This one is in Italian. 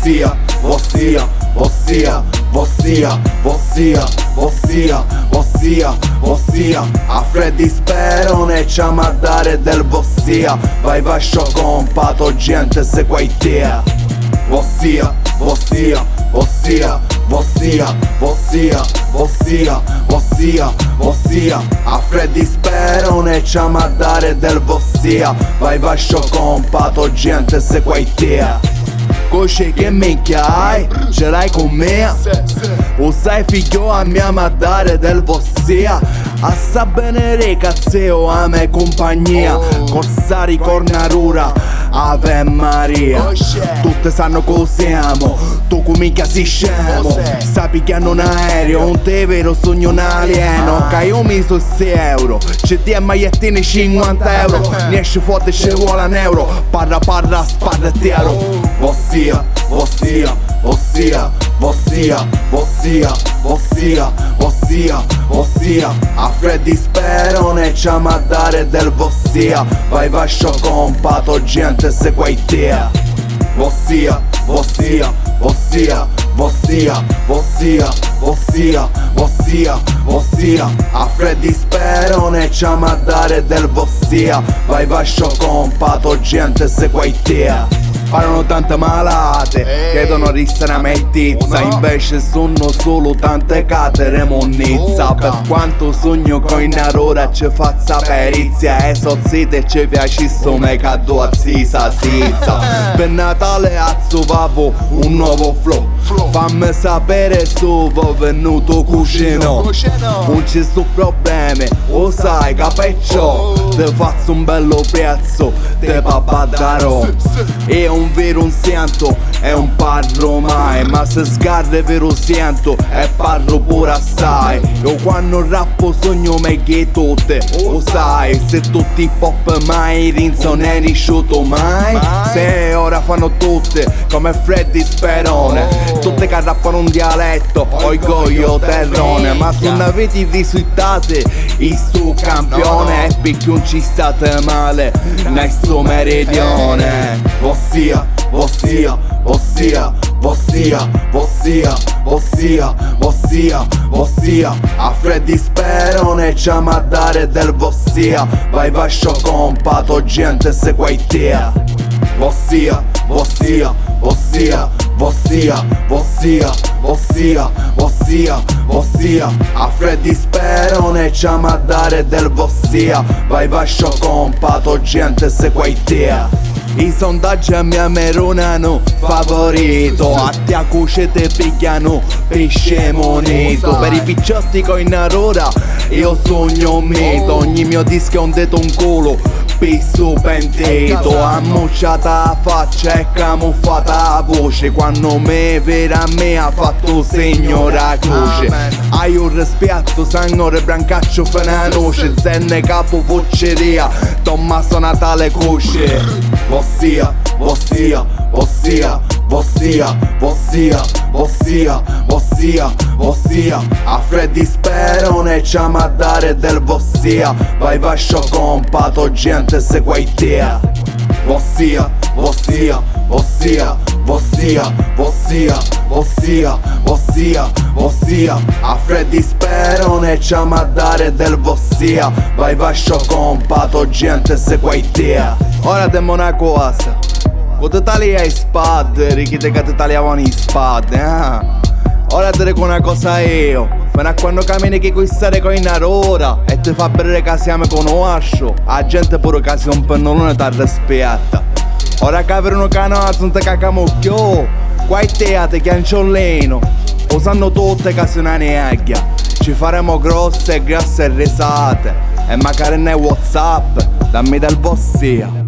Vossia, vossia, vossia, vossia, vossia, vossia, vossia, vossia. A Freddy spero ne c'ha a dare del vossia. Vai vascio compato gente se quaitea. Vossia, vossia, vossia, vossia, vossia, vossia, vossia, vossia. A Freddy spero ne c'ha a dare del vossia. Vai vascio compato gente se quaitea. Cosce che minchia hai, ce l'hai con me? O sai figlio a mia madare del vossia. Assa bene re cazzeo a me compagnia. Corsari cornarura, Ave Maria. Tutte sanno cosiamo, tu come minchia si scemo. Sapi che hanno un aereo, un te vero sogno un alieno. Che io mi so 6 euro, CD e magliettine 50 euro. Ne esce fuori ci vuole un euro. Parra parra sparrettiero. Vossia, vossia, vossia, vossia, vossia, vossia, vossia, vossia. A Freddy spero ne c'ha a dare del vossia. Vai vascio compato gente se quaitea. Vossia, vossia, vossia, vossia, vossia, vossia, vossia, vossia. A Freddy spero ne c'ha a dare del vossia. Vai vascio compato gente se quaitea. Parlano tante malate, chiedono risanamezza. Invece sono solo tante catere monnezza. Per quanto sogno con in aurora ci faccia perizia. E so zite ci piace sto me caddo a zisa zizza. Per Natale azzovavo un nuovo flow. Fammi sapere dove è venuto cucino. Non ci sono problemi, o sai capeccio. Te faccio un bello prezzo, te papà darò. E un vero un santo, è un parlo mai. Ma se sgarra è vero sento, è parlo pure assai. Io quando rappo sogno me che tutte, o sai. Se tutti i pop mai rinzo non è risciuto mai. Se ora fanno tutte come Freddy Sperone. Tutte che rappano un dialetto, orgoglio terrone. Ma se non avete i risultati, il suo campione. E perché non ci state male nel suo meridione. Vossia, vossia, vossia, vossia, vossia, vossia, vossia, vossia. A Freddy spero ne c'ha a dare del vossia. Vai vascio compato gente se quaitea. Vossia, vossia, vossia, vossia, vossia, vossia, vossia, vossia. A Freddy spero ne c'ha a dare del vossia. Vai vascio compato gente se quaitea. I sondaggi a mia meronano favorito. A te a cucete picchiano pesce monito. Per i picciotti con in aurora io sogno un mito. Ogni mio disco è un detto un culo peso pentito. Ammucciata la faccia e camuffata la voce. Quando me vera a me ha fatto segno la croce. Hai un rispetto sangue brancaccio fena noce. Zenne capo vocceria Tommaso Natale cosce. Vossia, vossia, vossia, vossia, vossia, vossia, vossia, vossia. A Freddy spero ne c'ha a dare del vossia. Vai vascio compato gente se quaitea. Vossia, vossia, vossia, vossia, vossia, vossia, vossia, vossia. A Freddy spero ne c'ha a dare del vossia. Vai vascio compato gente se quaitea. Ora temmo una cosa, con te tagliai spade, richiede che te tagliavano i spade, Ora te dico una cosa io, fino a quando cammini che quest'are con in aurora e ti fa bere che siamo con ascio, la gente pure che si un pennolone ti rispetta. Ora che avrò canale non ti cacamocchio, qua è teate che anciolleno, lo sanno tutte che sono una neaghia. Ci faremo grosse e grasse risate, e magari nei WhatsApp, dammi del vossia.